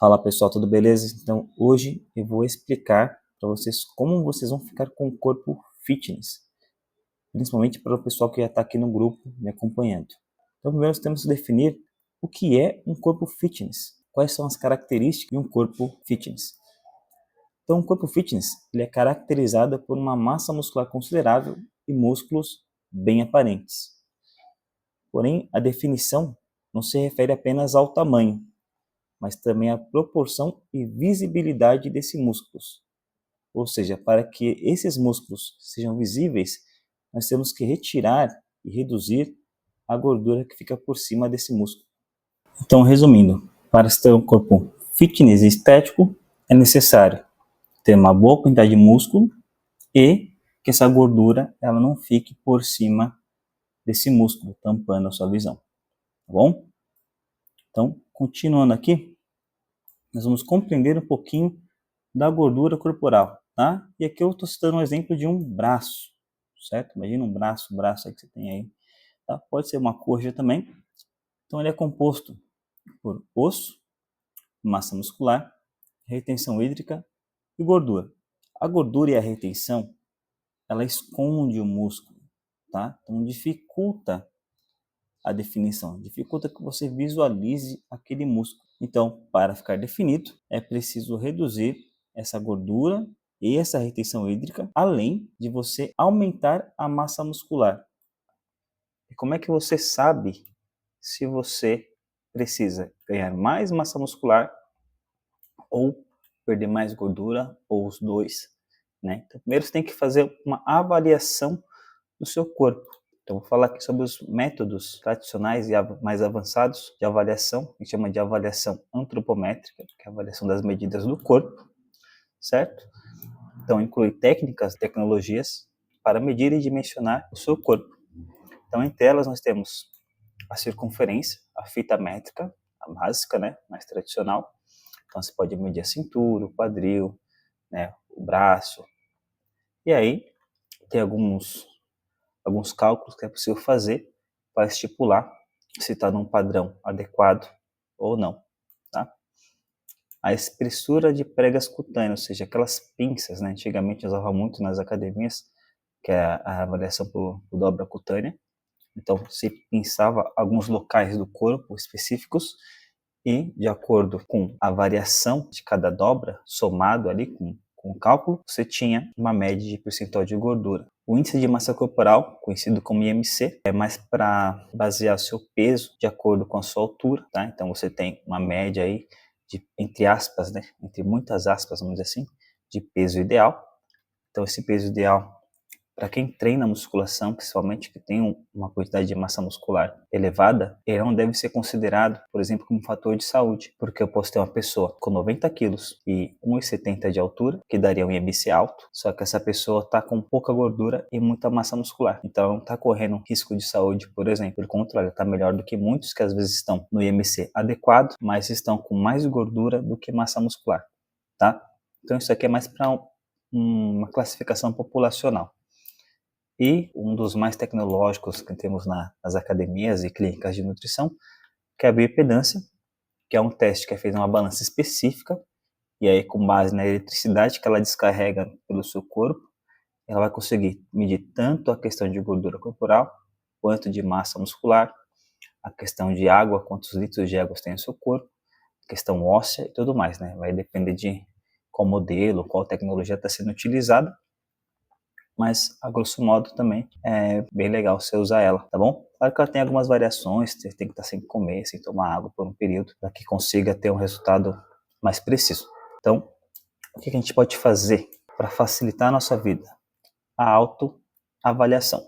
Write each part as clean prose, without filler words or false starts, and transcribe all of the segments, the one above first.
Fala pessoal, tudo beleza? Então hoje eu vou explicar para vocês como vocês vão ficar com o corpo fitness, principalmente para o pessoal que já está aqui no grupo me acompanhando. Então primeiro nós temos que definir o que é um corpo fitness, quais são as características de um corpo fitness. Então um corpo fitness ele é caracterizado por uma massa muscular considerável e músculos bem aparentes. Porém, a definição não se refere apenas ao tamanho, mas também a proporção e visibilidade desses músculos. Ou seja, para que esses músculos sejam visíveis, nós temos que retirar e reduzir a gordura que fica por cima desse músculo. Então, resumindo, para ter um corpo fitness e estético, é necessário ter uma boa quantidade de músculo e que essa gordura ela não fique por cima desse músculo, tampando a sua visão. Tá bom? Então, continuando aqui, nós vamos compreender um pouquinho da gordura corporal, tá? E aqui eu estou citando um exemplo de um braço, certo? Imagina um braço aí que você tem aí, tá? Pode ser uma coxa também. Então ele é composto por osso, massa muscular, retenção hídrica e gordura. A gordura e a retenção, ela esconde o músculo, tá? Então dificulta a definição, dificulta que você visualize aquele músculo. Então, para ficar definido, é preciso reduzir essa gordura e essa retenção hídrica, além de você aumentar a massa muscular. E como é que você sabe se você precisa ganhar mais massa muscular ou perder mais gordura, ou os dois, né? Então, primeiro você tem que fazer uma avaliação do seu corpo. Então, vou falar aqui sobre os métodos tradicionais e mais avançados de avaliação, que chama de avaliação antropométrica, que é a avaliação das medidas do corpo, certo? Então, inclui técnicas, tecnologias para medir e dimensionar o seu corpo. Então, entre elas nós temos a circunferência, a fita métrica, a básica, né, mais tradicional. Então, você pode medir a cintura, o quadril, né, o braço. E aí, tem alguns cálculos que é possível fazer para estipular se está num padrão adequado ou não, tá? A espessura de pregas cutâneas, ou seja, aquelas pinças, né? Antigamente usava muito nas academias, que é a avaliação por dobra cutânea. Então, se pinçava alguns locais do corpo específicos e, de acordo com a variação de cada dobra, somado ali com o cálculo, você tinha uma média de percentual de gordura. O índice de massa corporal, conhecido como IMC, é mais para basear o seu peso de acordo com a sua altura, tá? Então você tem uma média aí de, entre aspas, né? Entre muitas aspas, vamos dizer assim, de peso ideal. Então esse peso ideal, para quem treina musculação, principalmente que tem uma quantidade de massa muscular elevada, ele não deve ser considerado, por exemplo, como um fator de saúde, porque eu posso ter uma pessoa com 90 quilos e 1,70 de altura, que daria um IMC alto, só que essa pessoa está com pouca gordura e muita massa muscular, então ela não está correndo risco de saúde, por exemplo. Pelo contrário, está melhor do que muitos que às vezes estão no IMC adequado, mas estão com mais gordura do que massa muscular, tá? Então isso aqui é mais para uma classificação populacional. E um dos mais tecnológicos que temos nas academias e clínicas de nutrição, que é a bioimpedância, que é um teste que é feito em uma balança específica, e aí com base na eletricidade que ela descarrega pelo seu corpo, ela vai conseguir medir tanto a questão de gordura corporal, quanto de massa muscular, a questão de água, quantos litros de água tem no seu corpo, a questão óssea e tudo mais, né? Vai depender de qual modelo, qual tecnologia está sendo utilizada, mas a grosso modo também é bem legal você usar ela, tá bom? Claro que ela tem algumas variações, você tem que estar sem comer, sem tomar água por um período, para que consiga ter um resultado mais preciso. Então, o que a gente pode fazer para facilitar a nossa vida? A autoavaliação,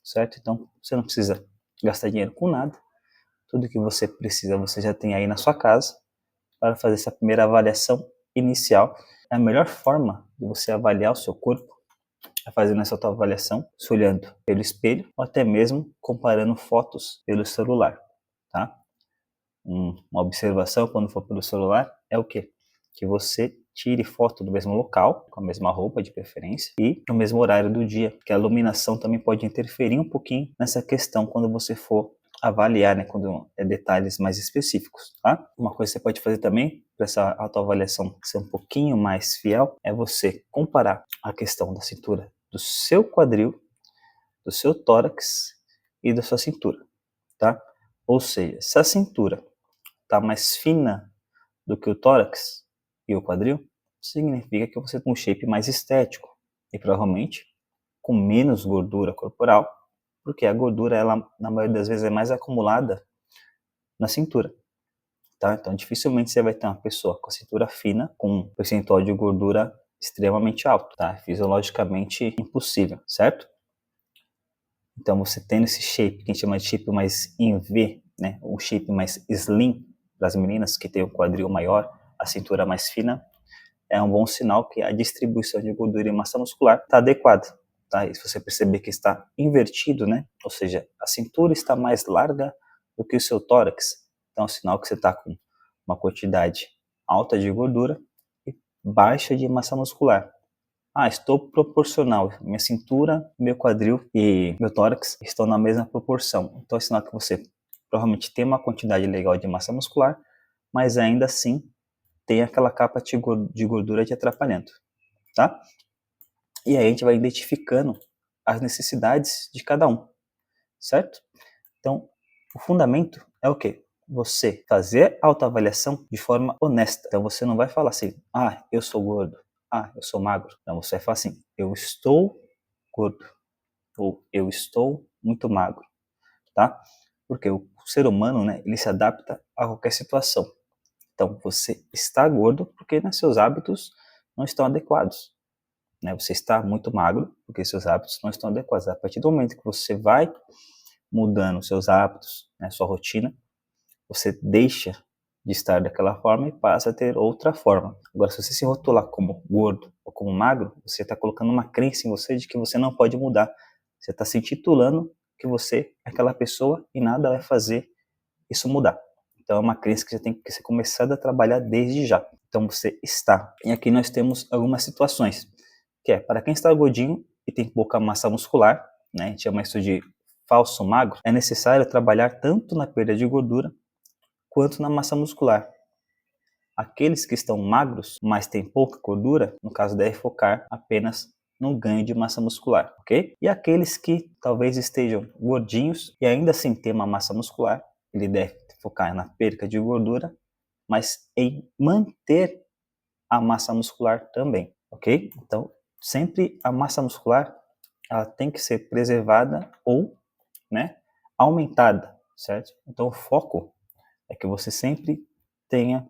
certo? Então, você não precisa gastar dinheiro com nada, tudo que você precisa você já tem aí na sua casa para fazer essa primeira avaliação inicial. É a melhor forma de você avaliar o seu corpo fazendo essa autoavaliação, se olhando pelo espelho ou até mesmo comparando fotos pelo celular, tá? Uma observação quando for pelo celular é o quê? Que você tire foto do mesmo local, com a mesma roupa de preferência e no mesmo horário do dia, porque a iluminação também pode interferir um pouquinho nessa questão quando você for avaliar, né, quando é detalhes mais específicos, tá? Uma coisa que você pode fazer também, para essa autoavaliação ser um pouquinho mais fiel, é você comparar a questão da cintura do seu quadril, do seu tórax e da sua cintura, tá? Ou seja, se a cintura está mais fina do que o tórax e o quadril, significa que você tem um shape mais estético e provavelmente com menos gordura corporal, porque a gordura, ela, na maioria das vezes, é mais acumulada na cintura, tá? Então, dificilmente você vai ter uma pessoa com a cintura fina, com um percentual de gordura extremamente alto, tá? Fisiologicamente impossível, certo? Então, você tendo esse shape, que a gente chama de shape mais em V, né? Um shape mais slim das meninas, que tem o quadril maior, a cintura mais fina, é um bom sinal que a distribuição de gordura e massa muscular está adequada, tá? E se você perceber que está invertido, né? Ou seja, a cintura está mais larga do que o seu tórax, então é um sinal que você está com uma quantidade alta de gordura e baixa de massa muscular. Ah, estou proporcional. Minha cintura, meu quadril e meu tórax estão na mesma proporção. Então é sinal que você provavelmente tem uma quantidade legal de massa muscular, mas ainda assim tem aquela capa de gordura te atrapalhando, tá? E aí a gente vai identificando as necessidades de cada um, certo? Então, o fundamento é o quê? Você fazer a autoavaliação de forma honesta. Então, você não vai falar assim, ah, eu sou gordo, ah, eu sou magro. Então, você vai falar assim, eu estou gordo, ou eu estou muito magro, tá? Porque o ser humano, né, ele se adapta a qualquer situação. Então, você está gordo porque né, seus hábitos não estão adequados. Né? Você está muito magro porque seus hábitos não estão adequados. A partir do momento que você vai mudando seus hábitos, né, sua rotina, você deixa de estar daquela forma e passa a ter outra forma. Agora, se você se rotular como gordo ou como magro, você está colocando uma crença em você de que você não pode mudar. Você está se intitulando que você é aquela pessoa e nada vai fazer isso mudar. Então é uma crença que já tem que ser começada a trabalhar desde já. Então você está. E aqui nós temos algumas situações, que é para quem está gordinho e tem pouca massa muscular, né, a gente chama isso de falso magro, é necessário trabalhar tanto na perda de gordura quanto na massa muscular. Aqueles que estão magros, mas têm pouca gordura, no caso deve focar apenas no ganho de massa muscular, ok? E aqueles que talvez estejam gordinhos e ainda assim têm uma massa muscular, ele deve focar na perca de gordura, mas em manter a massa muscular também, ok? Então, sempre a massa muscular ela tem que ser preservada ou, né, aumentada, certo? Então, o foco é que você sempre tenha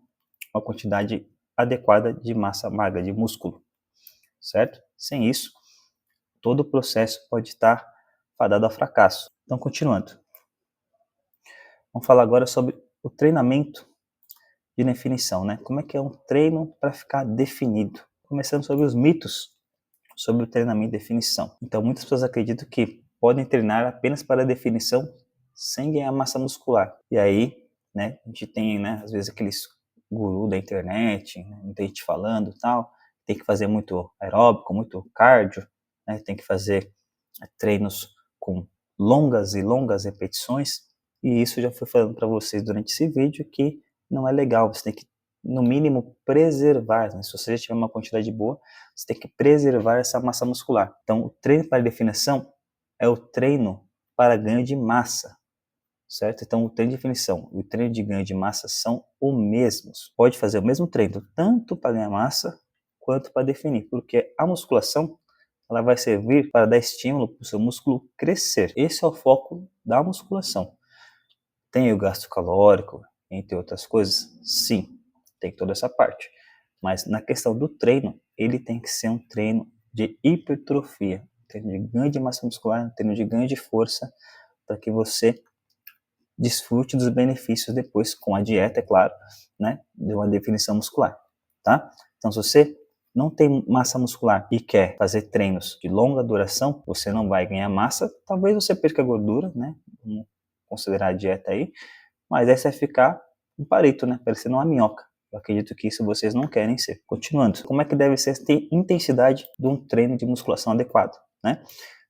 uma quantidade adequada de massa magra, de músculo, certo? Sem isso, todo o processo pode estar fadado ao fracasso. Então, continuando. Vamos falar agora sobre o treinamento de definição, né? Como é que é um treino para ficar definido? Começando sobre os mitos sobre o treinamento de definição. Então, muitas pessoas acreditam que podem treinar apenas para definição sem ganhar massa muscular. E aí, né, a gente tem, né, às vezes aqueles guru da internet, né, muita gente falando tal, tem que fazer muito aeróbico, muito cardio, né, tem que fazer treinos com longas e longas repetições, e isso já foi falando para vocês durante esse vídeo que não é legal, você tem que, no mínimo, preservar, né? Se você já tiver uma quantidade boa, você tem que preservar essa massa muscular. Então, o treino para definição é o treino para ganho de massa, certo? Então, o treino de definição e o treino de ganho de massa são os mesmos. Pode fazer o mesmo treino, tanto para ganhar massa, quanto para definir, porque a musculação ela vai servir para dar estímulo para o seu músculo crescer. Esse é o foco da musculação. Tem o gasto calórico, entre outras coisas? Sim, tem toda essa parte. Mas na questão do treino, ele tem que ser um treino de hipertrofia, um treino de ganho de massa muscular, um treino de ganho de força, para que você desfrute dos benefícios depois com a dieta, é claro, né, de uma definição muscular, tá? Então, se você não tem massa muscular e quer fazer treinos de longa duração, você não vai ganhar massa, talvez você perca gordura, né, vamos considerar a dieta aí, mas aí você vai ficar um palito, né, parecendo uma minhoca. Eu acredito que isso vocês não querem ser. Continuando, como é que deve ser a intensidade de um treino de musculação adequado, né?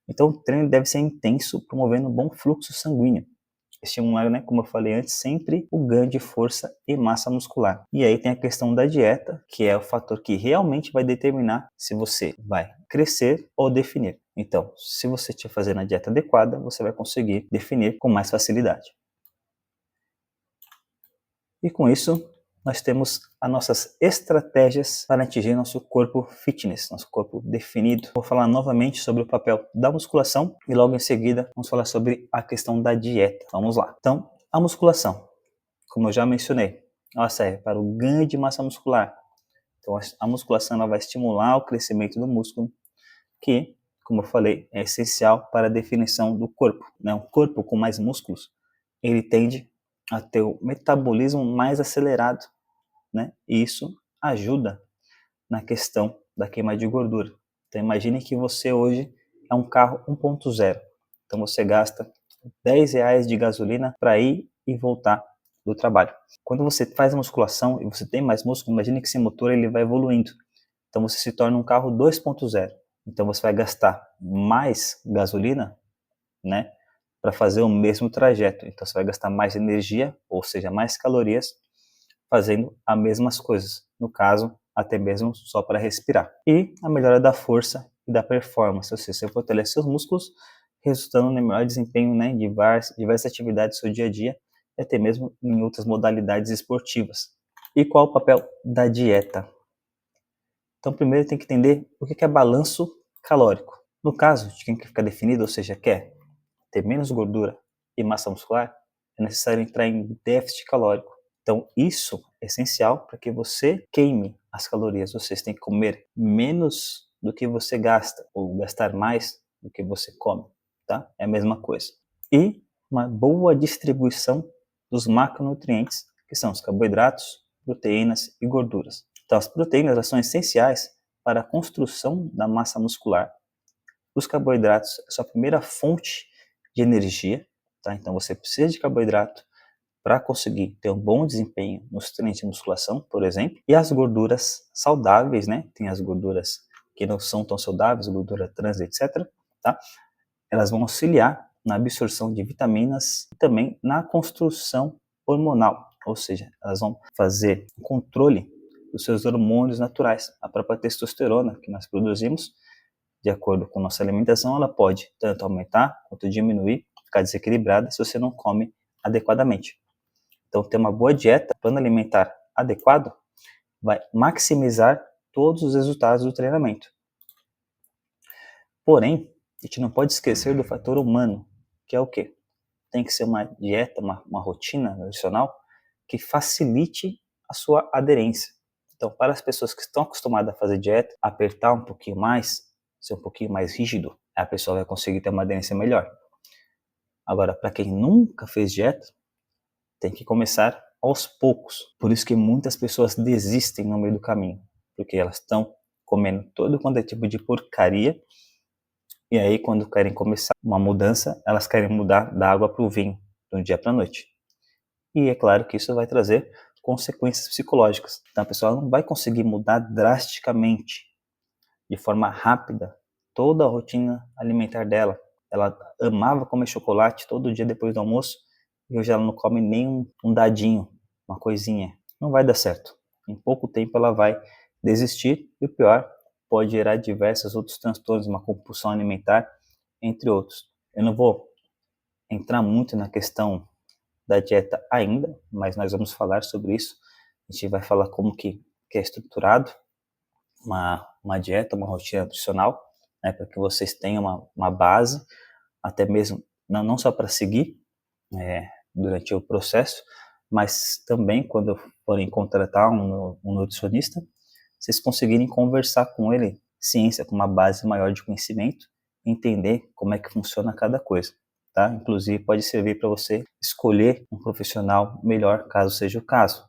Então, o treino deve ser intenso, promovendo um bom fluxo sanguíneo. estimular, né, como eu falei antes, sempre o ganho de força e massa muscular. E aí tem a questão da dieta, que é o fator que realmente vai determinar se você vai crescer ou definir. Então, se você estiver fazendo a dieta adequada, você vai conseguir definir com mais facilidade. E com isso, nós temos as nossas estratégias para atingir nosso corpo fitness, nosso corpo definido. Vou falar novamente sobre o papel da musculação e logo em seguida vamos falar sobre a questão da dieta. Vamos lá. Então, a musculação, como eu já mencionei, ela serve para o ganho de massa muscular. Então, a musculação ela vai estimular o crescimento do músculo, que, como eu falei, é essencial para a definição do corpo. Um corpo com mais músculos, ele tende a ter o metabolismo mais acelerado, né? E isso ajuda na questão da queima de gordura. Então imagine que você hoje é um carro 1.0. Então você gasta R$10 de gasolina para ir e voltar do trabalho. Quando você faz a musculação e você tem mais músculo, imagine que esse motor ele vai evoluindo. Então você se torna um carro 2.0. Então você vai gastar mais gasolina, né, para fazer o mesmo trajeto. Então você vai gastar mais energia, ou seja, mais calorias, fazendo as mesmas coisas. No caso, até mesmo só para respirar. E a melhora da força e da performance, ou seja, você fortalece seus músculos, resultando no melhor desempenho, né, em diversas atividades do seu dia a dia, e até mesmo em outras modalidades esportivas. E qual o papel da dieta? Então, primeiro tem que entender o que é balanço calórico. No caso de quem quer ficar definido, ou seja, quer ter menos gordura e massa muscular, é necessário entrar em déficit calórico. Então, isso é essencial para que você queime as calorias. Você tem que comer menos do que você gasta, ou gastar mais do que você come, tá? É a mesma coisa. E uma boa distribuição dos macronutrientes, que são os carboidratos, proteínas e gorduras. Então, as proteínas elas são essenciais para a construção da massa muscular. Os carboidratos são a primeira fonte de energia, tá? Então, você precisa de carboidrato para conseguir ter um bom desempenho nos treinos de musculação, por exemplo. E as gorduras saudáveis, né? Tem as gorduras que não são tão saudáveis, gordura trans, etc. Tá? Elas vão auxiliar na absorção de vitaminas e também na construção hormonal, ou seja, elas vão fazer o controle dos seus hormônios naturais. A própria testosterona que nós produzimos, de acordo com nossa alimentação, ela pode tanto aumentar quanto diminuir, ficar desequilibrada se você não come adequadamente. Então, ter uma boa dieta, plano alimentar adequado, vai maximizar todos os resultados do treinamento. Porém, a gente não pode esquecer do fator humano, que é o quê? Tem que ser uma dieta, uma rotina nutricional que facilite a sua aderência. Então, para as pessoas que estão acostumadas a fazer dieta, apertar um pouquinho mais, ser um pouquinho mais rígido, a pessoa vai conseguir ter uma aderência melhor. Agora, para quem nunca fez dieta, tem que começar aos poucos. Por isso que muitas pessoas desistem no meio do caminho, porque elas estão comendo todo quanto é tipo de porcaria, e aí quando querem começar uma mudança, elas querem mudar da água para o vinho, de um dia para a noite. E é claro que isso vai trazer consequências psicológicas. Então a pessoa não vai conseguir mudar drasticamente, de forma rápida, toda a rotina alimentar dela. Ela amava comer chocolate todo dia depois do almoço, e hoje ela não come nem um dadinho, uma coisinha. Não vai dar certo. Em pouco tempo ela vai desistir e o pior, pode gerar diversos outros transtornos, uma compulsão alimentar, entre outros. Eu não vou entrar muito na questão da dieta ainda, mas nós vamos falar sobre isso. A gente vai falar como que é estruturado uma dieta, uma rotina nutricional, né, para que vocês tenham uma base, até mesmo não só para seguir durante o processo, mas também quando forem contratar um nutricionista, vocês conseguirem conversar com ele, ciência, com uma base maior de conhecimento, entender como é que funciona cada coisa. Tá? Inclusive pode servir para você escolher um profissional melhor, caso seja o caso.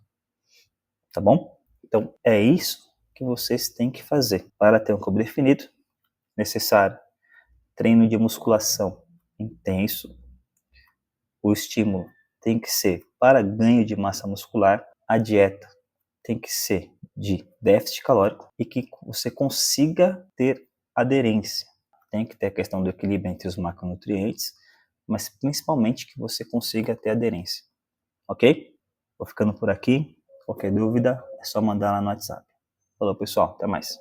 Tá bom? Então é isso que vocês têm que fazer para ter um corpo definido. Necessário treino de musculação intenso. O estímulo tem que ser para ganho de massa muscular. A dieta tem que ser de déficit calórico e que você consiga ter aderência. Tem que ter a questão do equilíbrio entre os macronutrientes, mas principalmente que você consiga ter aderência, ok? Vou ficando por aqui, qualquer dúvida é só mandar lá no WhatsApp. Falou pessoal, até mais.